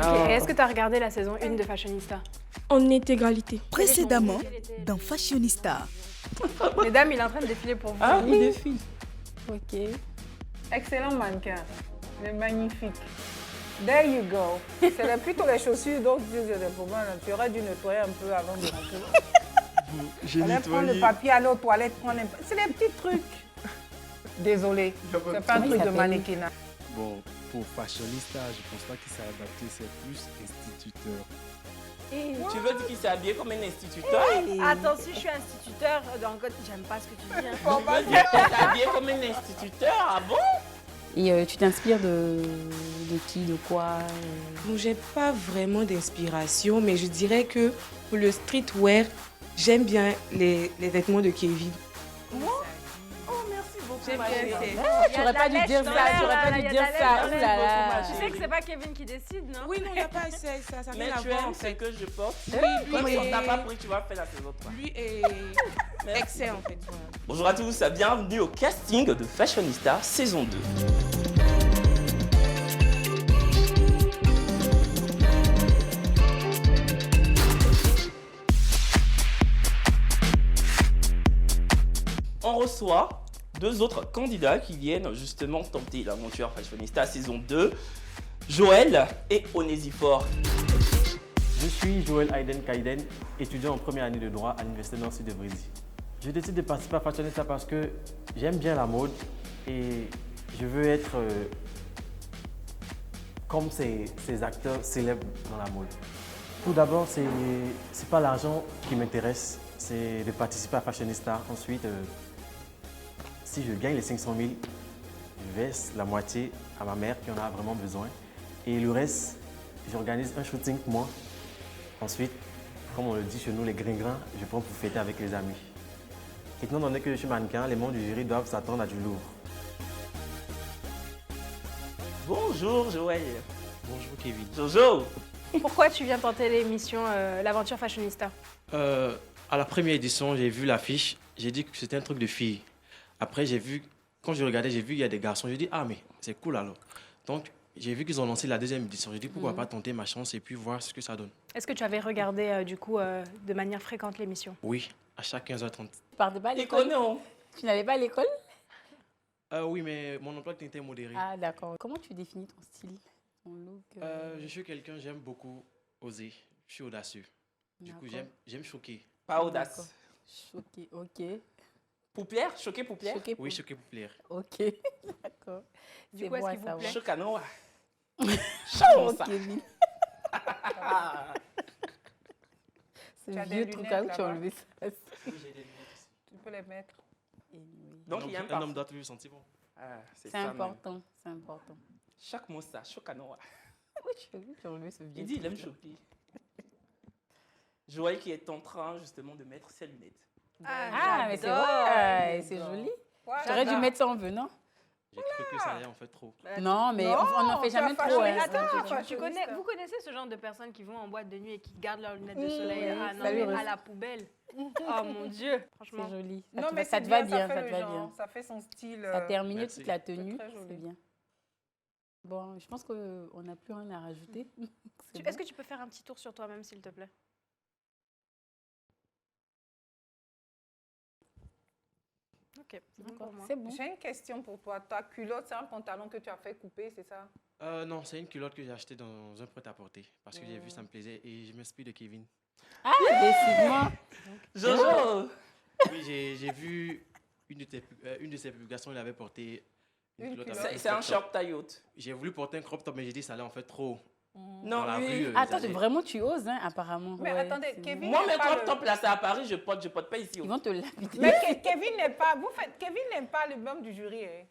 Ok, et est-ce que tu as regardé la saison 1 de Fashionista? En intégralité. Précédemment, dans Fashionista. Mesdames, il est en train de défiler pour vous. Ah, il défile. Ok. Excellent mannequin. Il est magnifique. There you go. C'est plutôt les chaussures, donc pour moi, tu aurais dû nettoyer un peu avant de rentrer. J'ai Allez prendre le nettoyé. papier, aller aux toilettes, prendre c'est des petits trucs. Désolé, c'est pas un truc de mannequinat. Bon, pour fashionista, je pense pas qu'il s'est adapté, c'est plus instituteur. Tu veux dire qu'il s'est habillé comme un instituteur? Attends, si je suis instituteur, j'aime pas ce que tu dis. Hein. Tu veux dire qu'il s'est habillé comme un instituteur? Ah bon? Et tu t'inspires de qui, de quoi Bon, j'ai pas vraiment d'inspiration, mais je dirais que pour le streetwear, j'aime bien les vêtements de Kevin. J'aime bien Tu aurais pas dû dire ça, tu aurais pas dû dire ça. Ouh là là. Tu sais que c'est pas Kevin qui décide, non? Oui, non, il n'y a pas ça Mais rien à tu voir aimes en ce fait. que je porte? Oui, Comme lui, on t'a pas pris, tu vas faire la saison 3. lui est excellent en fait. Voilà. Bonjour à tous, bienvenue au casting de Fashionista saison 2. On reçoit deux autres candidats qui viennent justement tenter l'aventure Fashionista saison 2, Joël et Onésiphore. Je suis Joël Aiden Kaiden, étudiant en première année de droit à l'Université Nancy de Brésil. Je décide de participer à Fashionista parce que j'aime bien la mode et je veux être comme ces acteurs célèbres dans la mode. Tout d'abord, c'est pas l'argent qui m'intéresse, c'est de participer à Fashionista. Ensuite, si je gagne les 500 000, je verse la moitié à ma mère qui en a vraiment besoin. Et le reste, j'organise un shooting pour moi. Ensuite, comme on le dit chez nous, les gringrins, je prends pour fêter avec les amis. Étant donné que je suis mannequin, les membres du jury doivent s'attendre à du lourd. Bonjour Joël. Bonjour Kevin. Jojo. Pourquoi tu viens tenter l'émission l'aventure Fashionista? À la première édition, j'ai vu l'affiche, j'ai dit que c'était un truc de fille. Après, quand je regardais, j'ai vu qu'il y a des garçons. J'ai dit, ah, mais c'est cool alors. Donc, j'ai vu qu'ils ont lancé la deuxième édition. J'ai dit, pourquoi pas tenter ma chance et puis voir ce que ça donne. Est-ce que tu avais regardé du coup de manière fréquente l'émission? Oui, à chaque 15h30. Tu partais pas à Il l'école? connaît, hein? Tu n'allais pas à l'école? Oui, mais mon emploi était modéré. Ah d'accord. Comment tu définis ton style, ton look Je suis quelqu'un, j'aime beaucoup oser. Je suis audacieux. Du coup, D'accord. j'aime choquer. Pas audace. Choqué, ok. Paupière, choqué paupière. Choqué, Oui, choquer pour plaire. ok. D'accord. Du C'est coup, est-ce bon à qu'il vous savoir. plaît? Chocanoa. Chacun ça. Kevin. C'est Tu as des vieux truc lunettes où tu as là-bas. enlevé ça. Oui, j'ai des lunettes. Tu peux les mettre. Donc il y a un un parfum. homme doit toujours sentir bon. Ah, C'est ça même. important, c'est important. Chaque mot ça, chocanoa. Oui, tu as vu, tu as enlevé ce vieux Il dit il aime truc-là. choquer. Joël qui est en train justement de mettre ses lunettes. Ah, mais c'est j'adore. vrai, c'est joli. J'aurais dû mettre ça en venant. J'ai cru que ça allait en fait trop. Non, mais on n'en fait tu as jamais fâché, trop. mais hein. attends, Vous connaissez ce genre de personnes qui vont en boîte de nuit et qui gardent leurs lunettes de soleil oui, ah, non, salut, mais à Rose. la poubelle? Oh mon Dieu, franchement. C'est joli. Non, mais Ça c'est te va bien, bien, ça fait te le va genre, bien. Ça fait son style. Ça termine Merci. toute la tenue, très joli. c'est bien. Bon, je pense qu'on n'a plus rien à rajouter. C'est Est-ce bon. que tu peux faire un petit tour sur toi-même, s'il te plaît? Ok, c'est bon D'accord, pour moi. c'est bon. J'ai une question pour toi. Ta culotte, c'est un pantalon que tu as fait couper, c'est ça? Non, c'est une culotte que j'ai achetée dans un prêt-à-porter parce que j'ai vu ça me plaisait et je m'inspire de Kevin. Ah, décidément. Jojo. Oui, j'ai vu une de ses publications, il avait porté Une culotte culotte. avec C'est un crop top. short taille haute. J'ai voulu porter un crop top, mais j'ai dit ça allait en fait trop. Dans Non, la lui. rue, Attends, ils allaient- vraiment, tu oses, hein, apparemment. Mais Ouais, attendez, c'est Kevin- bon. Moi, n'est mes pas crop le- top là, c'est à Paris, je porte pas ici. Ils vont te l'habiter. Mais Kevin n'est pas. Kevin n'aime pas le membre du jury. Hein.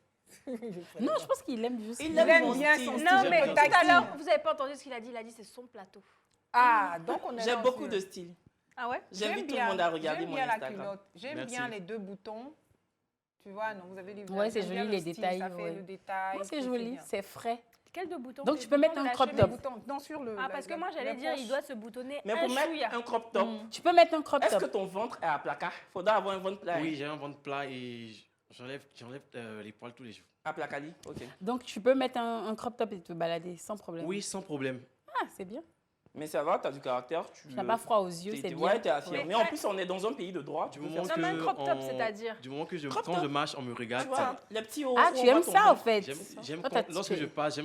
Non, je pense qu'il aime juste. Il aime aime mon bien style. son Non, style. mais J'aime tout bien. à l'heure, vous n'avez pas entendu ce qu'il a dit. Il a dit c'est son plateau. Ah, donc on est J'aime dans beaucoup ce- de style. Ah ouais? J'invite tout le monde à regarder j'aime mon bien la Instagram. culotte. J'aime Merci. bien les deux boutons. Tu vois, non, vous avez les Ouais, c'est j'aime bien joli, le les style, détails, Ça fait ouais. le détail. Ouais, c'est joli, bien. c'est frais. Quel deux boutons? Donc, Les tu peux mettre boutons de un la crop chemise. top. Les boutons, non, sur le. Ah, parce que moi, j'allais dire, il doit se boutonner Mais un pour mettre chouïa. un crop top, Tu peux mettre un crop est-ce que top. ton ventre est à placard? Faudra avoir un ventre plat. Oui, j'ai un ventre plat et j'enlève les poils tous les jours. À placali, ok. Donc, tu peux mettre un crop top et te balader sans problème. Oui, sans problème. Ah, c'est bien. Mais ça va, t'as du caractère. Tu n'as pas froid aux yeux, c'est bien. Ouais, t'es affirmé. Ouais. En plus, on est dans un pays de droit. Tu Du peux moment faire Non, ça. mais un crop top, c'est-à-dire Du moment que Crop quand top. je marche, on me regarde. Tu vois, les petits hauts. Ah, où tu on voit aimes ton ça, ventre. en fait. J'aime Toi, lorsque je passe,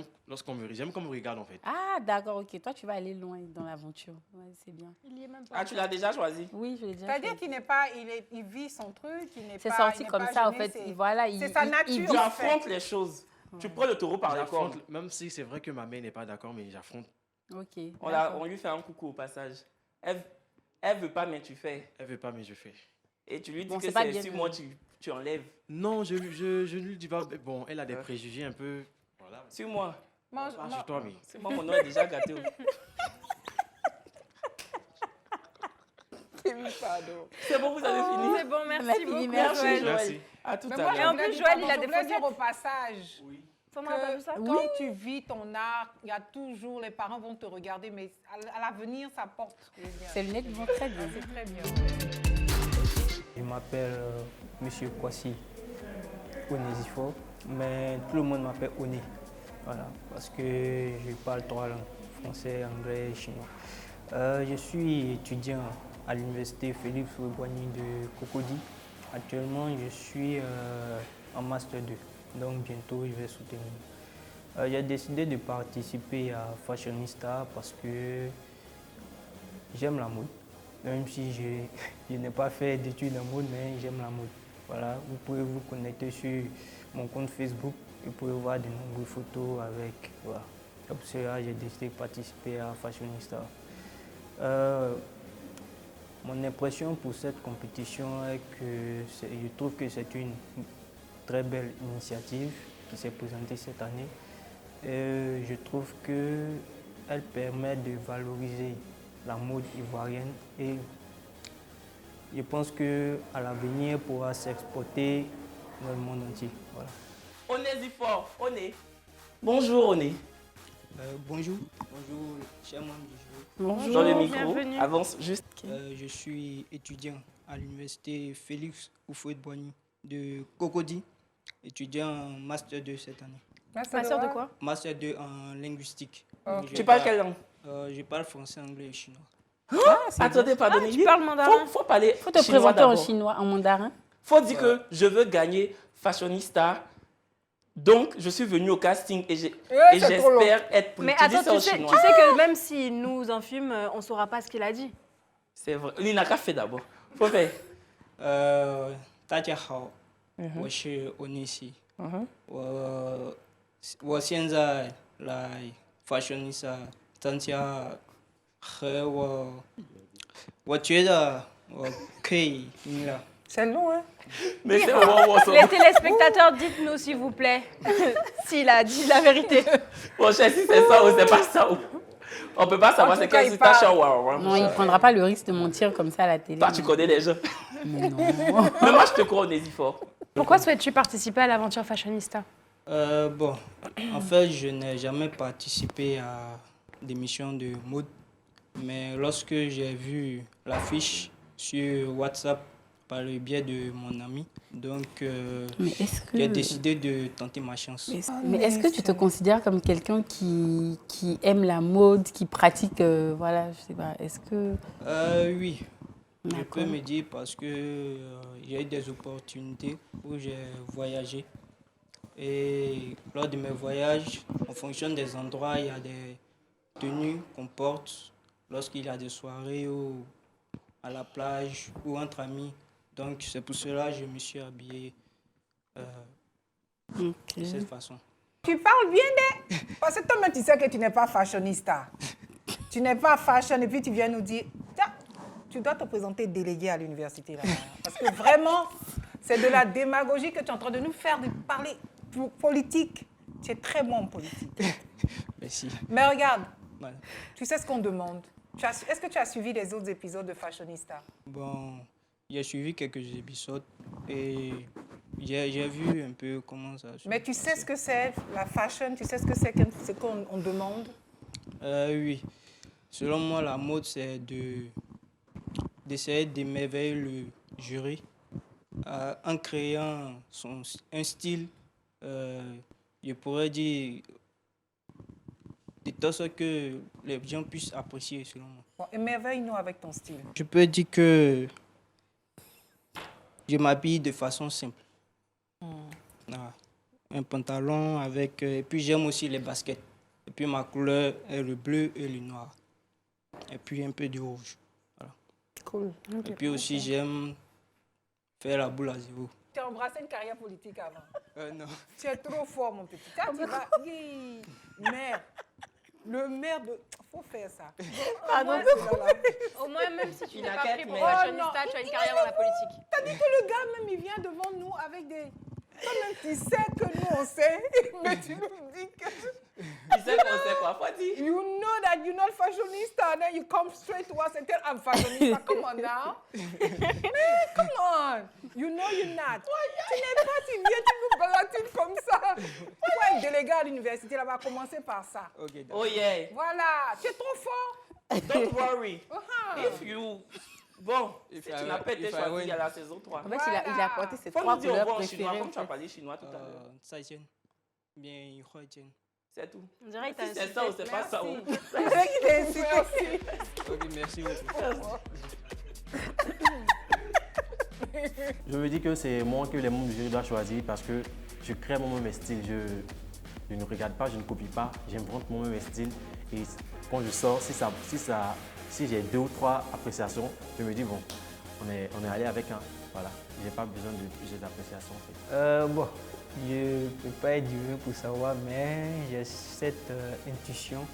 j'aime qu'on me regarde en fait. Ah, d'accord, ok. Toi, tu vas aller loin dans l'aventure. Ouais, c'est bien. Il y est même pas. Ah, tu l'as déjà choisi? Oui, je l'ai déjà C'est-à-dire fait. qu'il n'est pas, il vit son truc, il n'est C'est pas. sorti il n'est comme pas ça, en gêné, fait. c'est- Et voilà, c'est sa nature. il Tu en affrontes fait. les choses. Tu prends le taureau par les cornes. J'affronte, même si c'est vrai que ma mère n'est pas d'accord, mais j'affronte. Ok. On lui fait un coucou au passage. Elle veut pas, mais tu fais. Elle veut pas, mais je fais. Et tu lui dis Bon, que c'est pas c'est bien sur de- moi, tu enlèves. Non, je ne lui dis pas. Bon, elle a des préjugés un peu. Voilà. Sur moi. Mange- Pas sur toi, mais. C'est moi, mon nom est déjà gâté. Pardon. C'est bon, vous avez fini? C'est bon, On a merci fini, beaucoup, merci, Joël. Merci. À tout Mais à moi, l'heure. en plus, Joël, il a des je voulais dire facettes. au passage Comment on a pas vu ça? que quand tu vis ton art, il y a toujours, les parents vont te regarder, mais à l'avenir, ça porte. Ces lunettes vont très bien. C'est très bien. Je m'appelle Monsieur Kwasi Onésifo, mais tout le monde m'appelle Oné. Voilà, parce que je parle 3 langues, français, anglais et chinois. Je suis étudiant à l'université Félix Houphouët-Boigny de Cocody. Actuellement, je suis en Master 2, donc bientôt je vais soutenir. J'ai décidé de participer à Fashionista parce que j'aime la mode. Même si je n'ai pas fait d'études en mode, mais j'aime la mode. Voilà, vous pouvez vous connecter sur mon compte Facebook et vous pouvez voir de nombreuses photos avec. Voilà. C'est pour cela que j'ai décidé de participer à Fashionista. Mon impression pour cette compétition est que je trouve que c'est une très belle initiative qui s'est présentée cette année. Et je trouve qu'elle permet de valoriser la mode ivoirienne et je pense qu'à l'avenir, elle pourra s'exporter dans le monde entier. Voilà. Onésifort, Oné. Bonjour, Oné. Bonjour, bonjour, chers membres du jury. Bonjour. Dans le micro, bienvenue. avance juste. Je suis étudiant à l'université Félix Houphouët-Boigny de Cocody, étudiant en Master 2 cette année. Master de quoi? Master 2 en linguistique. Ok. Je Tu parles quelle langue? Je parle français, anglais et chinois. Attendez, pardonnez. Tu parles mandarin? Faut parler Faut te chinois présenter en d'abord. chinois, en mandarin. Faut dire que je veux gagner Fashionista. Donc, je suis venu au casting et Ouais, c'est trop long. j'espère être Mais tu dis attends, ça au tu sais chinois. que même s'il nous enfume, on ne saura pas ce qu'il a dit. C'est vrai. Il n'a qu'à faire d'abord. Faut faire. 大家好，我是欧尼西。我现在来 Fashionista 参加，和我觉得我可以赢了。 C'est long, hein? Mais c'est bon, Les téléspectateurs, dites-nous s'il vous plaît s'il a dit la vérité. Bon, cher, si c'est ça ou c'est pas ça. On peut pas savoir En c'est tout cas, quelle il parle. citation. Non, il ne prendra pas le risque de mentir comme ça à la télé. Toi, tu connais les gens. Mais non. Mais moi, je te crois, Onésifort. Pourquoi souhaites-tu participer à l'aventure Fashionista? Bon, en fait, je n'ai jamais participé à des missions de mode, mais lorsque j'ai vu l'affiche sur WhatsApp par le biais de mon ami, donc Mais est-ce que... j'ai décidé de tenter ma chance. Mais est-ce que tu te considères comme quelqu'un qui aime la mode, qui pratique, voilà, je sais pas, est-ce que... Oui, je D'accord. peux me dire parce que j'ai eu des opportunités où j'ai voyagé. Et lors de mes voyages, en fonction des endroits, il y a des tenues qu'on porte lorsqu'il y a des soirées ou à la plage ou entre amis. Donc c'est pour cela que je me suis habillé de cette façon. Tu parles bien des... Parce que toi-même, tu sais que tu n'es pas fashionista. Tu n'es pas fashion et puis tu viens nous dire, tiens, tu dois te présenter délégué à l'université. Là. Parce que vraiment, c'est de la démagogie que tu es en train de nous faire, de parler politique. Tu es très bon en politique. Merci. Mais regarde, Voilà. tu sais ce qu'on demande. Est-ce que tu as suivi les autres épisodes de Fashionista? Bon, j'ai suivi quelques épisodes et j'ai vu un peu comment ça se Mais tu sais passait. ce que c'est la fashion? Tu sais ce que c'est ce qu'on on demande? Oui. Selon moi, la mode, c'est d'essayer d'émerveiller le jury en créant un style, je pourrais dire, de de sorte que les gens puissent apprécier selon moi. Bon, émerveille-nous avec ton style. Je peux dire que je m'habille de façon simple. Voilà. Un pantalon avec... et puis j'aime aussi les baskets. Et puis ma couleur est le bleu et le noir. Et puis un peu de rouge. Voilà. Cool. Et puis aussi j'aime faire la boule à zéro. Tu as embrassé une carrière politique avant. Non. Tu es trop fort, mon petit. Tu vas... Maire. Le maire de... Faut faire ça. Pardon. Au Au moins, même si tu Il n'es a pas quatre, pris pour mais- fashionista, tu as une carrière dans la politique. T'as dit que le gars même, il vient devant nous avec des... Toi-même, tu sais que nous, on sait, mais tu nous dis que... Tu sais qu'on sait quoi, faut dire. You know that you're not fashionista, and then you come straight to us and tell I'm fashionista. Come on now. Man, come on. You know you're not. Tu n'es pas, tu viens, tu nous balatines comme ça. Toi, être délégué à l'université, là, va commencer par ça. Ok, Oh yeah. Voilà, tu es trop fort. Don't worry. Uh-huh. If you... Bon, si tu n'as pas été choisi à la saison 3. En fait, il a apporté ses Faut trois nous dire au couleurs revoir en chinois, préférées. comme en tu as fait. parlé chinois tout à l'heure. Saïtienne. Bien, Huaitienne. C'est tout. On dirait que t'as Si c'est ça ou c'est pas ça. ou- Ok, merci beaucoup. Je me dis que c'est moi que les membres du jury doivent choisir parce que je crée moi-même mes styles. Je ne regarde pas, je ne copie pas, j'invente moi-même mes styles. Et quand je sors, si j'ai 2 ou 3 appréciations, je me dis bon, on est allé avec un. Voilà, je n'ai pas besoin de plusieurs appréciations. En fait. Bon, je ne peux pas être divin pour savoir, mais j'ai cette intuition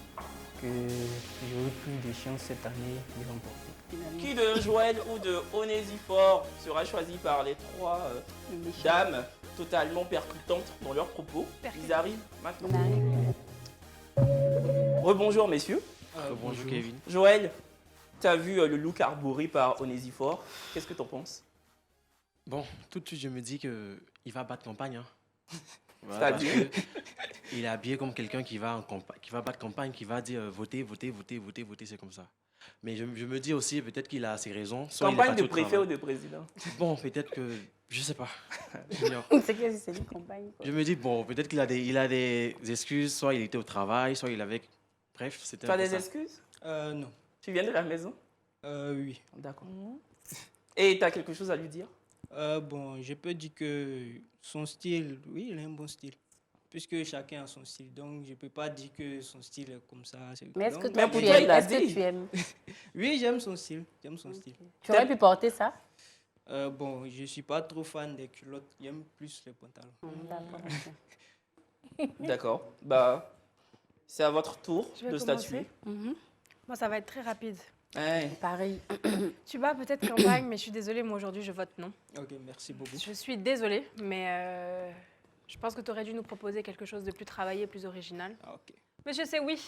que j'aurai plus de chance cette année de remporter. Qui de Joël ou de Onésiphore sera choisi par les 3 dames totalement percutantes dans leurs propos? Ils arrivent maintenant. On arrive. Rebonjour messieurs. Bonjour Kevin. Joël, tu as vu le look arboré par Onésiphore. Qu'est-ce que tu en penses? Bon, tout de suite, je me dis qu'il va battre campagne. Hein. Voilà, parce que il est habillé comme quelqu'un qui va battre campagne, qui va dire votez, votez, votez, votez, votez, c'est comme ça. Mais je me dis aussi, peut-être qu'il a ses raisons. Soit Campagne il est de parti au préfet ou travail. de président? Bon, peut-être que... Je sais pas. J'ignore. C'est une campagne. quoi. Je me dis, bon, peut-être qu'il a des excuses. Soit il était au travail, soit il avait... Bref, c'était Tu as un peu des ça. excuses? Non. Tu viens de la maison? Oui. D'accord. Et tu as quelque chose à lui dire? Bon, je peux dire que son style, oui, il a un bon style. Puisque chacun a son style. Donc, je ne peux pas dire que son style est comme ça. Mais est-ce que Donc, toi, pour tu toi, aimes, il a est-ce que dit. tu aimes? Oui, j'aime son style. J'aime son style. Tu aurais pu porter ça? Bon, je ne suis pas trop fan des culottes. J'aime plus les pantalons. D'accord. ok. D'accord. Bah, c'est à votre tour Je vais de commencer. statuer. Moi, ça va être très rapide. Ouais. Pareil. Tu bats peut-être campagne, mais je suis désolée, moi aujourd'hui, je vote non. Ok, merci beaucoup. Je suis désolée, mais je pense que tu aurais dû nous proposer quelque chose de plus travaillé, plus original. Ah, ok. Monsieur, c'est oui.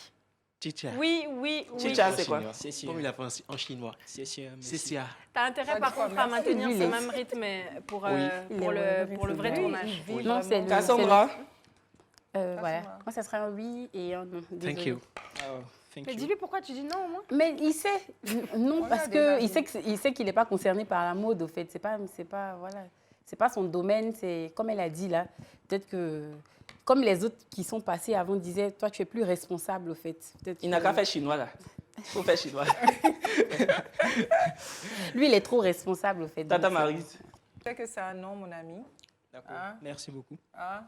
Chicha. Oui, oui, oui. Chicha, En c'est quoi? chinois. C'est sûr. Comme il a fait en chinois. C'est sûr. C'est merci. ça. T'as intérêt Ça par dit quoi, contre à merci. maintenir Oui, ce les- même rythme pour, Oui. pour le vrai Oui, tournage. Non, c'est le... Cassandra, Voilà. Moi, ça serait un oui et un non. Thank Désolée. you. Ah, thank Mais you. dis-lui pourquoi tu dis non au moins. Mais il sait, non, On parce l'a déjà qu'il sait qu'il n'est pas concerné par la mode, au fait. C'est pas, voilà, c'est pas son domaine. C'est comme elle a dit là. Peut-être que, comme les autres qui sont passés avant disaient, toi, tu es plus responsable, au fait. Peut-être il n'a que- qu'à faire chinois là. Faut faire chinois. Lui, il est trop responsable, au fait. Tata Donc, Marie. Je sais que c'est un non, mon ami. D'accord. Hein? Merci beaucoup. Hein?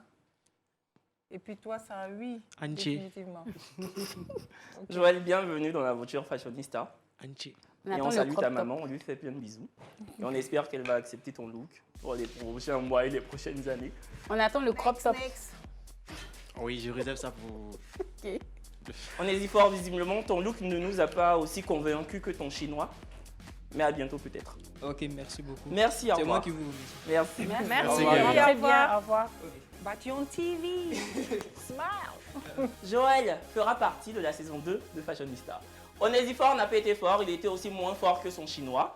Et puis toi, c'est un oui. Anchi. Définitivement. Joël, bienvenue dans la voiture Fashionista. Anchi. on Et attend on le salue crop ta top. maman, on lui fait plein de bisous. Et on espère qu'elle va accepter ton look pour les prochains mois et les prochaines années. On attend le crop top. Next. Oui, je réserve ça pour... On hésite fort, visiblement, ton look ne nous a pas aussi convaincus que ton chinois. Mais à bientôt peut-être. Ok, merci beaucoup. Merci, au C'est moi revoir. qui vous remercie. Merci. Merci. Au revoir. Gaël. Très bien. Au revoir. Bâtillon TV. Smile. Joël fera partie de la saison 2 de Fashionista. Onésiphore n'a pas été fort, il était aussi moins fort que son chinois.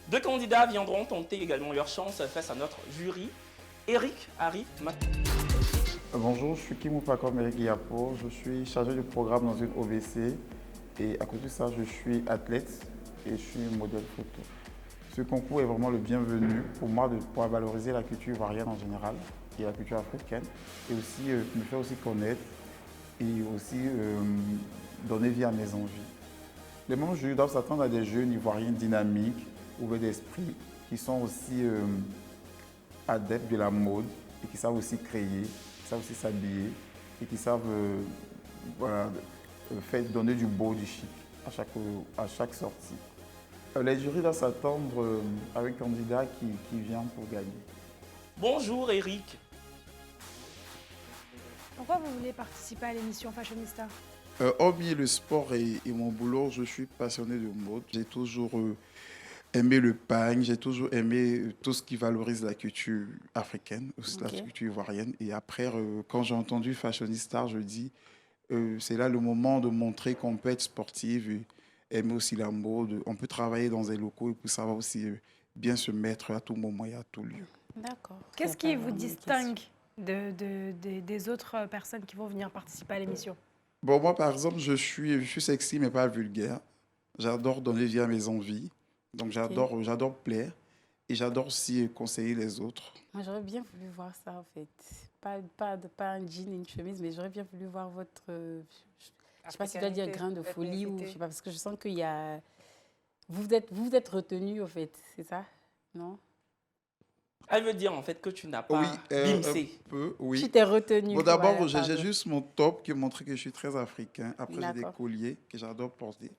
2 candidats viendront tenter également leur chance face à notre jury. Eric arrive maintenant. Bonjour, je suis Kimupako Meregiapo, je suis chargé de programme dans une OBC et à côté de ça, je suis athlète et je suis modèle photo. Ce concours est vraiment le bienvenu pour moi de pouvoir valoriser la culture ivoirienne en général et la culture africaine et aussi me faire aussi connaître et aussi donner vie à mes envies. Les membres du jury doivent s'attendre à des jeunes ivoiriens dynamiques, ouverts d'esprit, qui sont aussi adeptes de la mode et qui savent aussi créer, qui savent aussi s'habiller et qui savent donner du beau, du chic à chaque sortie. Les jurys doivent s'attendre à un candidat qui vient pour gagner. Bonjour Eric. Pourquoi vous voulez participer à l'émission Fashionista? Hormis le sport et mon boulot, je suis passionné de mode. J'ai toujours aimé le pagne, j'ai toujours aimé tout ce qui valorise la culture africaine, aussi la culture ivoirienne. Et après, quand j'ai entendu Fashionista, je dis, c'est là le moment de montrer qu'on peut être sportive et aimer aussi la mode. On peut travailler dans des locaux et puis ça va aussi bien se mettre à tout moment et à tout lieu. D'accord. Qu'est-ce qui vous distingue des autres personnes qui vont venir participer à l'émission? Bon, moi, par exemple, je suis sexy, mais pas vulgaire. J'adore donner vie à mes envies. Donc, j'adore plaire. Et j'adore aussi conseiller les autres. Moi, j'aurais bien voulu voir ça, en fait. Pas un jean et une chemise, mais j'aurais bien voulu voir votre... je ne sais pas si je dois dire grain de folie ou... Je sais pas, parce que je sens qu'il y a... Vous êtes retenu, en fait. C'est ça? Non? Elle veut dire en fait que tu n'as pas bimsé. Un peu, oui. Tu t'es retenu. Bon, d'abord, j'ai juste mon top qui montre que je suis très africain. Après, j'ai des D'accord. colliers que j'adore porter.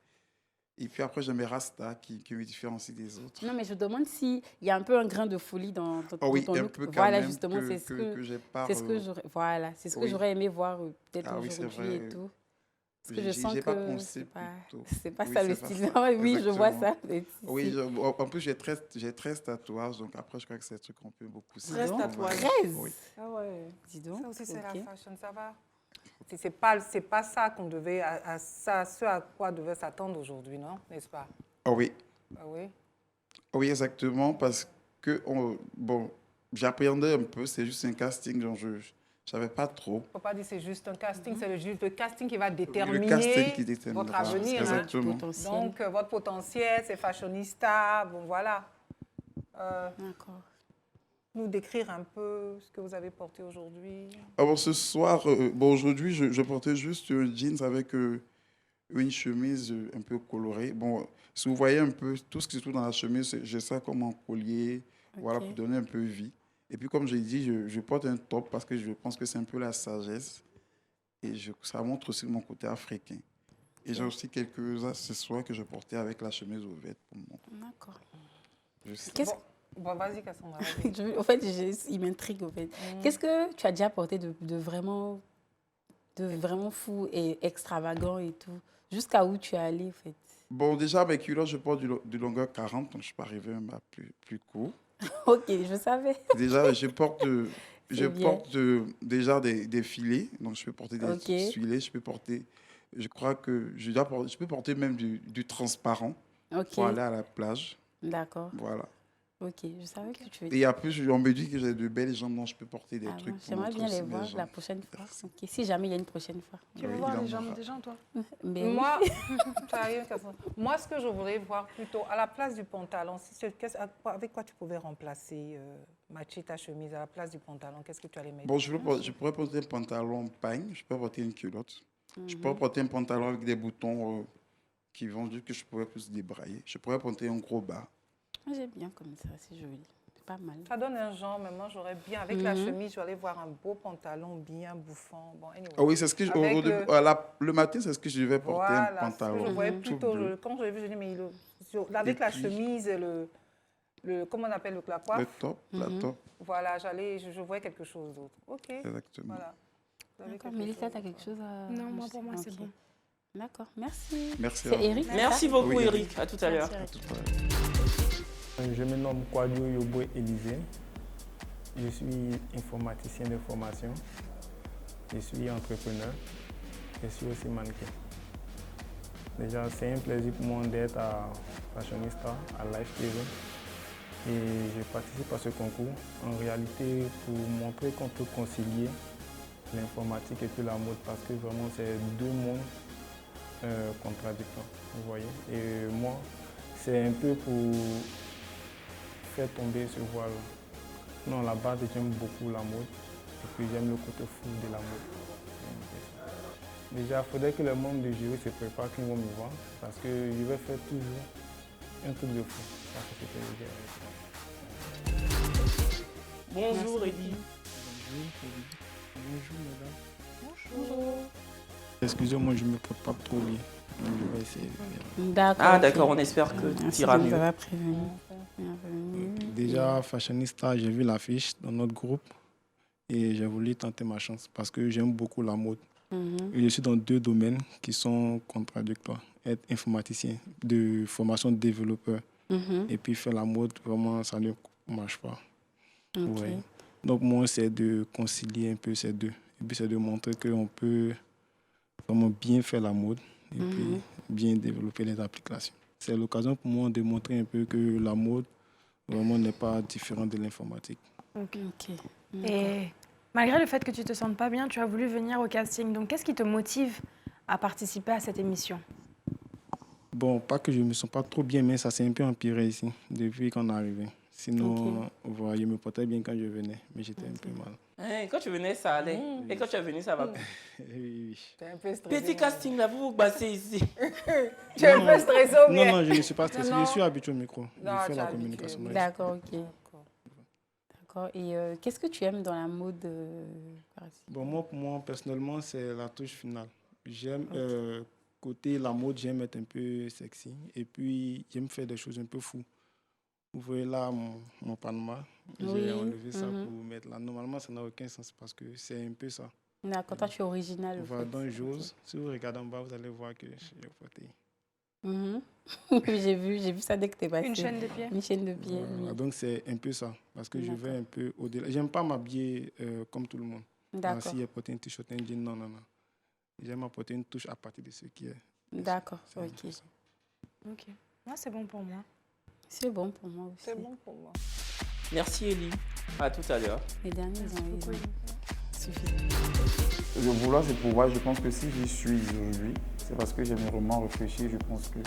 Et puis après, j'ai mes rastas qui me différencient des autres. Non, mais je demande s'il y a un peu un grain de folie dans ton oui, look. un peu quand Voilà, même justement, que, c'est ce que j'ai pas... c'est ce que j'aurais... Voilà, c'est ce que j'aurais aimé voir peut-être aujourd'hui et tout. Parce que je sens que c'est pas ça le style. Oui, je vois ça. Oui, en plus, j'ai 13 tatouages, donc après, je crois que c'est un truc qu'on peut beaucoup... 13 tatouages? 13? Oui. Ah ouais. Dis donc. Ça aussi, c'est la fashion, ça va. C'est pas ça qu'on devait... ce à quoi devait s'attendre aujourd'hui, non? N'est-ce pas? Ah oui. Ah oui? Oui, exactement, parce que, j'appréhendais un peu, c'est juste un casting, donc je ne savais pas trop. Il ne faut pas dire que c'est juste un casting, c'est le casting qui va déterminer votre avenir. Exactement. Donc, votre potentiel, c'est fashionista, bon voilà. D'accord. Nous décrire un peu ce que vous avez porté aujourd'hui. Alors, ce soir, aujourd'hui, je portais juste un jeans avec une chemise un peu colorée. Bon, si vous voyez un peu tout ce qui se trouve dans la chemise, j'ai ça comme un collier, voilà, pour donner un peu vie. Et puis, comme j'ai dit, je porte un top parce que je pense que c'est un peu la sagesse. Et ça montre aussi mon côté africain. Et j'ai aussi quelques accessoires que je portais avec la chemise ouverte pour moi. D'accord. Bon, vas-y, Cassandra. En fait, il m'intrigue, en fait. Qu'est-ce que tu as déjà porté de vraiment fou et extravagant et tout? Jusqu'à où tu es allé, en fait? Bon, déjà, mes culottes, je porte du longueur 40, donc je ne suis pas arrivé à plus court. Ok, je savais. Déjà, je porte déjà des filets, donc je peux porter des filets, je peux porter, je crois que je peux porter même du transparent pour aller à la plage. D'accord. Voilà. Ok, je savais que tu veux. Et après, on me dit que j'ai de belles jambes, donc je peux porter des trucs. J'aimerais bien les voir la prochaine fois. Okay. Si jamais il y a une prochaine fois. Tu veux voir les jambes des gens, toi? Mais moi, moi, ce que je voudrais voir plutôt, à la place du pantalon, avec quoi tu pouvais remplacer, matcher ta chemise à la place du pantalon, qu'est-ce que tu allais mettre? Bon, je pourrais porter un pantalon pagne, je peux porter une culotte. Je pourrais porter un pantalon avec des boutons qui vont dire que je pourrais plus débrailler. Je pourrais porter un gros bas. J'aime bien comme ça, c'est joli. C'est pas mal. Ça donne un genre, mais moi j'aurais bien, avec la chemise, j'allais voir un beau pantalon bien bouffant. Bon, anyway. Ah oui, c'est ce que le matin, c'est ce que je devais porter, un pantalon. Je voyais plutôt, quand je l'ai vu, je dis, mais avec la chemise, comment on appelle la coiffe? Le top, la top. Voilà, je voyais quelque chose d'autre. Ok. Exactement. Voilà. D'accord, Mélissa, tu as quelque chose à... Non, moi pour moi c'est bon. D'accord, merci. Merci. C'est Eric. Merci beaucoup, Eric. À tout à l'heure. Je me nomme Kwadjo Yoboy Élisée. Je suis informaticien de formation. Je suis entrepreneur. Je suis aussi mannequin. Déjà, c'est un plaisir pour moi d'être à Fashionista, à Live TV. Et je participe à ce concours en réalité pour montrer qu'on peut concilier l'informatique et puis la mode parce que vraiment c'est deux mondes contradictoires, vous voyez. Et moi, c'est un peu pour faire tomber ce voile. Non, à la base, j'aime beaucoup la mode et puis j'aime le côté fou de la mode. Déjà, il faudrait que les membres du jury se préparent qu'ils vont me voir parce que je vais faire toujours un truc de fou. Parce que c'est ce que je dis. Bonjour, Eddie. Bonjour, madame. Bonjour. Excusez-moi, je ne me prépare pas trop bien. Donc, je vais essayer de faire. D'accord. Ah, ok. d'accord, on espère que tu Merci iras de nous mieux. avoir prévenus. Bienvenue. Déjà, Fashionista, j'ai vu l'affiche dans notre groupe et j'ai voulu tenter ma chance parce que j'aime beaucoup la mode. Mhm. Et je suis dans 2 domaines qui sont contradictoires. Être informaticien de formation de développeur Mhm. et puis faire la mode, vraiment, ça ne marche pas. Ok. Ouais. Donc, moi, c'est de concilier un peu ces deux. Et puis, c'est de montrer qu'on peut vraiment bien faire la mode et puis bien développer les applications. C'est l'occasion pour moi de montrer un peu que la mode, vraiment, n'est pas différente de l'informatique. Ok. Ok. Et malgré le fait que tu te sentes pas bien, tu as voulu venir au casting. Donc, qu'est-ce qui te motive à participer à cette émission? Bon, pas que je ne me sens pas trop bien, mais ça s'est un peu empiré ici, depuis qu'on est arrivé. Sinon, voilà, je me portais bien quand je venais, mais j'étais un peu mal. Hein, quand tu venais, ça allait. Et quand tu es venu, ça va. Oui, oui. Tu es un peu stressé. Petit casting, là, vous vous bassez ici. Tu es un peu stressé ou bien? Non, non, je ne suis pas stressé. Non, non. Je suis habitué au micro. Non, Je fais tu es la habitué. communication. non, D'accord, ok. D'accord. Et qu'est-ce que tu aimes dans la mode par ici? Bon, moi, pour moi, personnellement, c'est la touche finale. J'aime, côté la mode, j'aime être un peu sexy. Et puis, j'aime faire des choses un peu fous. Vous voyez là mon Panama. J'ai Oui, enlevé ça mhm. pour mettre là. Normalement, ça n'a aucun sens parce que c'est un peu ça. D'accord, toi tu es original. au Voilà, fait. donc j'ose. Si vous regardez en bas, vous allez voir que j'ai porté. Mhm. J'ai vu ça dès que tu es passé. Une chaîne de pied. Une chaîne de pied. Voilà, oui. donc c'est un peu ça. Parce que je vais D'accord. un peu au-delà. J'aime pas m'habiller comme tout le monde. D'accord. Si j'ai porté un t-shirt, un jean, non, non, non. J'aime apporter une touche à partir de ce qui est. D'accord, C'est un peu ok. ça. Ok. Moi, c'est bon pour moi. C'est bon pour moi aussi. C'est bon pour moi. Merci, Ellie. À tout à l'heure. Les derniers, ils ont suffit. Le vouloir, c'est pouvoir. Je pense que si j'y suis aujourd'hui, c'est parce que j'ai vraiment réfléchi. Je pense que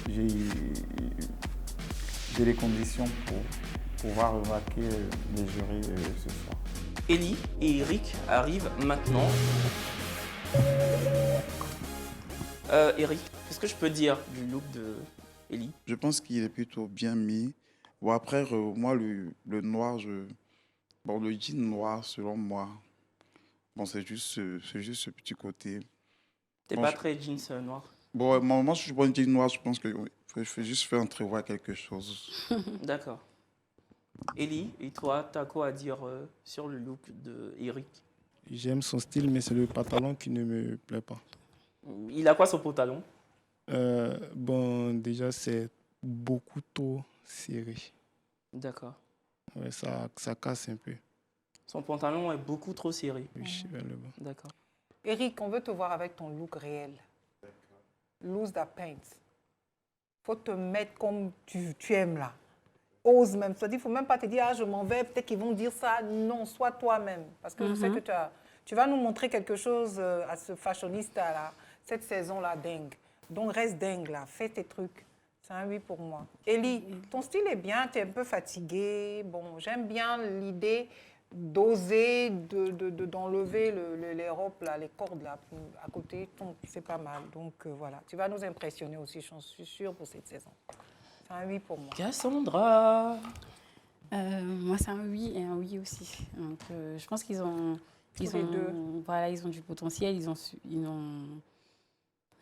j'ai les conditions pour pouvoir remarquer les jurys ce soir. Ellie et Eric arrivent maintenant. Eric, qu'est-ce que je peux dire du look de Ellie? Je pense qu'il est plutôt bien mis. Bon, après, moi, le noir, bon, le jean noir, selon moi, bon, c'est juste ce petit côté. T'es Bon, pas très jeans noir. Bon, moi, je suis pas une jean noire, je pense que oui, faut juste faire entrevoir quelque chose. D'accord. Ellie, et toi, t'as quoi à dire sur le look de Eric? J'aime son style, mais c'est le pantalon qui ne me plaît pas. Il a quoi son pantalon? Bon, déjà, c'est beaucoup trop serré. D'accord. Ouais, ça casse un peu. Son pantalon est beaucoup trop serré. Oui, je suis vers le bas. D'accord. Eric, on veut te voir avec ton look réel. Lose the paint. Faut te mettre comme tu aimes là. Ose même. Il ne faut même pas te dire, ah, je m'en vais, peut-être qu'ils vont dire ça. Non, sois toi-même. Parce que je sais que tu vas nous montrer quelque chose à ce fashionista là, cette saison-là, dingue. Donc reste dingue là, fais tes trucs. C'est un oui pour moi. Ellie, ton style est bien, tu es un peu fatiguée. Bon, j'aime bien l'idée d'oser, d'enlever les robes, là, les cordes là, à côté. C'est pas mal. Donc voilà, tu vas nous impressionner aussi, je suis sûre, pour cette saison. C'est un oui pour moi. Cassandra. Moi, c'est un oui et un oui aussi. Donc, je pense qu'ils ont, les deux. Voilà, ils ont du potentiel. Je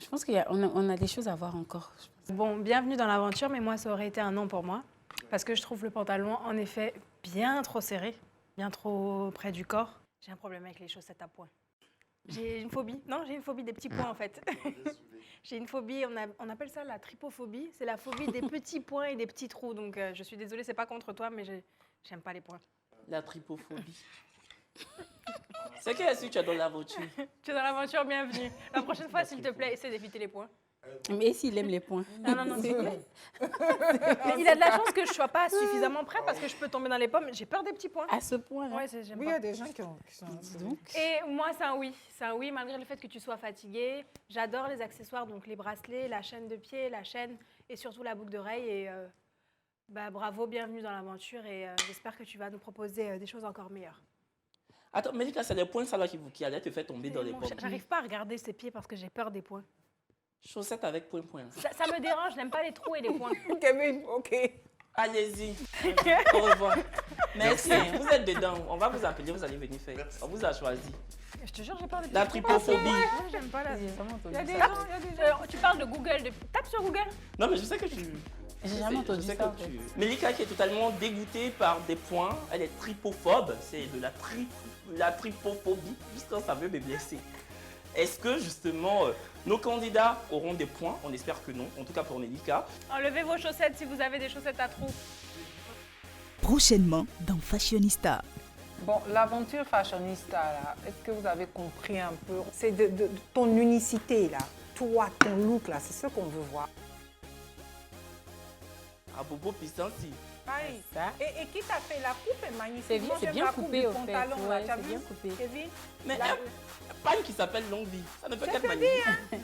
pense qu'on a des choses à voir encore. Bon, bienvenue dans l'aventure, mais moi, ça aurait été un non pour moi. Parce que je trouve le pantalon, en effet, bien trop serré, bien trop près du corps. J'ai un problème avec les chaussettes à points. J'ai une phobie. Non, j'ai une phobie des petits points, en fait. J'ai une phobie, on appelle ça la tripophobie. C'est la phobie des petits points et des petits trous. Donc, je suis désolée, c'est pas contre toi, mais j'aime pas les points. La tripophobie. C'est quelle suite tu as dans la voiture? Tu es dans l'aventure, bienvenue. La prochaine fois, s'il te plaît, essaie d'éviter les points. Mais s'il aime les points. Non, s'il te plaît. Mais il a de la chance que je sois pas suffisamment prête parce que je peux tomber dans les pommes. J'ai peur des petits points. À ce point-là. Ouais, j'aime Oui, il pas. y a des gens qui sont... Et moi, c'est un oui. C'est un oui, malgré le fait que tu sois fatiguée. J'adore les accessoires, donc les bracelets, la chaîne de pied, la chaîne et surtout la boucle d'oreille. Et bravo, bienvenue dans l'aventure et j'espère que tu vas nous proposer des choses encore meilleures. Attends, Melika, c'est les points ça là qui allaient te faire tomber dans les pommes. J'arrive pas à regarder ses pieds parce que j'ai peur des points. Chaussettes avec point. Ça me dérange, je n'aime pas les trous et les points. Kevin, ok. Allez-y. Au revoir. Merci. Vous êtes dedans. On va vous appeler, vous allez venir faire. On vous a choisi. Je te jure, j'ai peur de La tripophobie. J'aime pas la... J'ai jamais entendu Il y a des ça. gens, il y a des gens. Tu parles de Google. Tape sur Google. Non, mais je sais que tu... J'ai jamais entendu ça. En fait. Melika qui est totalement dégoûtée par des points. Elle est tripophobe. C'est de la tripophobie, puisque ça veut me blesser. Est-ce que justement nos candidats auront des points? On espère que non, en tout cas pour Melika. Enlevez vos chaussettes si vous avez des chaussettes à trous. Prochainement dans Fashionista. Bon, l'aventure fashionista, là, est-ce que vous avez compris un peu? C'est de ton unicité, là. Toi, ton look, là, c'est ce qu'on veut voir. À Bobo Pistanti. Aïe. Ça. Et qui t'a fait la coupe est magnifique. C'est Moi, c'est j'aime bien la coupe coupé du au fait. pantalon, là. Ouais, Tu as c'est vu, bien coupé. Kevin? Mais La- il y a pas une qui s'appelle Longue Vie. Ça ne peut Je qu'être te magnifique. dis, hein.